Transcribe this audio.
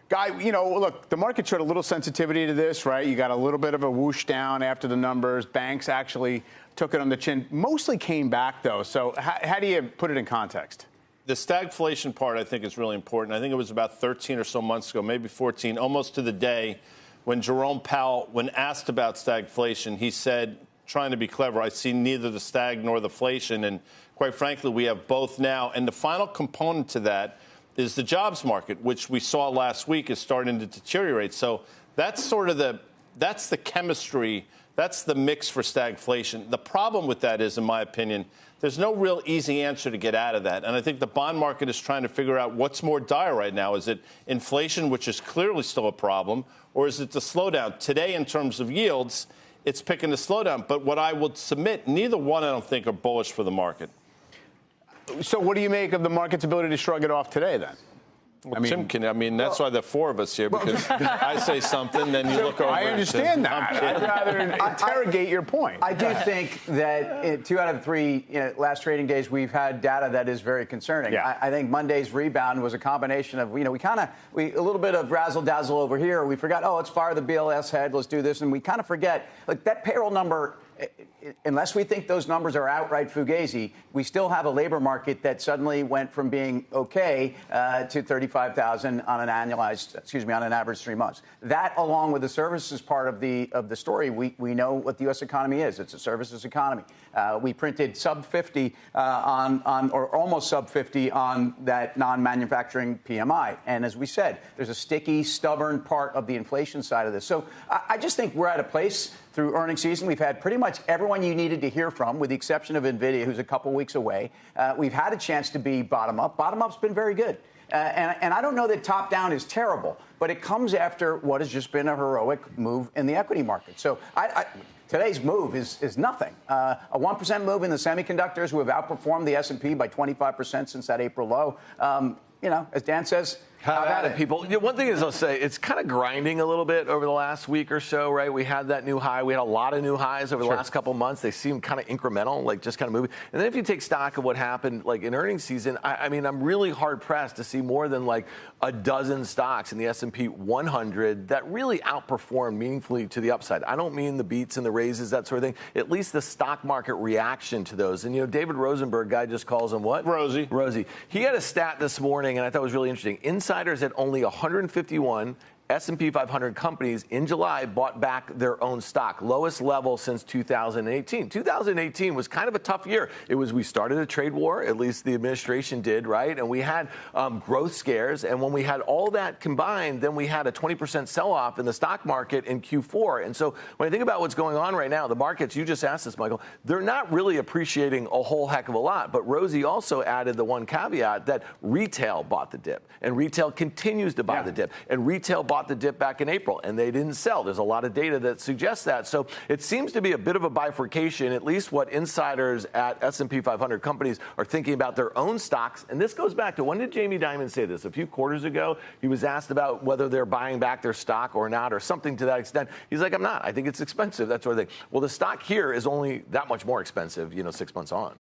Guy, look, the market showed a little sensitivity to this, right? You got a little bit of a whoosh down after the numbers. Banks actually took it on the chin. Mostly came back, though. So how do you put it in context? The stagflation part, I think, is really important. I think it was about 13 or so months ago, maybe 14, almost to the day, when Jerome Powell, when asked about stagflation, he said, trying to be clever, I see neither the stag nor the flation. And quite frankly, we have both now. And the final component to that is the jobs market, which we saw last week is starting to deteriorate. So that's sort of that's the chemistry, that's the mix for stagflation. The problem with that is, in my opinion, there's no real easy answer to get out of that. And I think the bond market is trying to figure out what's more dire right now. Is it inflation, which is clearly still a problem, or is it the slowdown? Today, in terms of yields, it's picking the slowdown. But what I would submit, neither one, I don't think, are bullish for the market. So what do you make of the market's ability to shrug it off today, then? Well, that's why there are four of us here, because I say something, then you look over. I understand that. I'd rather interrogate your point. I do think that in 2 out of 3 last trading days, we've had data that is very concerning. Yeah. I think Monday's rebound was a combination of, we a little bit of razzle-dazzle over here. We forgot, let's fire the BLS head, let's do this. And we kind of forget, like, that payroll number, unless we think those numbers are outright fugazi, we still have a labor market that suddenly went from being okay to 35,000 on an average 3 months. That, along with the services part of the story, we know what the U.S. economy is. It's a services economy. We printed sub 50 or almost sub 50 on that non-manufacturing PMI. And as we said, there's a sticky, stubborn part of the inflation side of this. So I just think we're at a place through earnings season. We've had pretty much everyone you needed to hear from, with the exception of NVIDIA, who's a couple weeks away. We've had a chance to be bottom up. Bottom up's been very good. And I don't know that top down is terrible, but it comes after what has just been a heroic move in the equity market. So today's move is nothing. A 1% move in the semiconductors, who have outperformed the S&P by 25% since that April low. As Dan says, have at it, people. One thing is, I'll say, it's kind of grinding a little bit over the last week or so, right? We had that new high. We had a lot of new highs over the last couple of months. They seem kind of incremental, like just kind of moving. And then if you take stock of what happened, like in earnings season, I'm really hard pressed to see more than like a dozen stocks in the S&P 100 that really outperformed meaningfully to the upside. I don't mean the beats and the raises, that sort of thing. At least the stock market reaction to those. And, David Rosenberg, guy just calls him what? Rosie. He had a stat this morning, and I thought it was really interesting. Insiders at only 151 S&P 500 companies in July bought back their own stock, lowest level since 2018. 2018 was kind of a tough year. We started a trade war, at least the administration did, right? And we had growth scares. And when we had all that combined, then we had a 20% sell-off in the stock market in Q4. And so when I think about what's going on right now, the markets, you just asked this, Michael, they're not really appreciating a whole heck of a lot. But Rosie also added the one caveat that retail bought the dip, and retail continues to buy the dip, and retail bought the dip back in April, and they didn't sell. There's a lot of data that suggests that. So it seems to be a bit of a bifurcation, at least what insiders at S&P 500 companies are thinking about their own stocks. And this goes back to, when did Jamie Dimon say this? A few quarters ago, he was asked about whether they're buying back their stock or not, or something to that extent. He's like, I'm not. I think it's expensive, that sort of thing. Well, the stock here is only that much more expensive, 6 months on.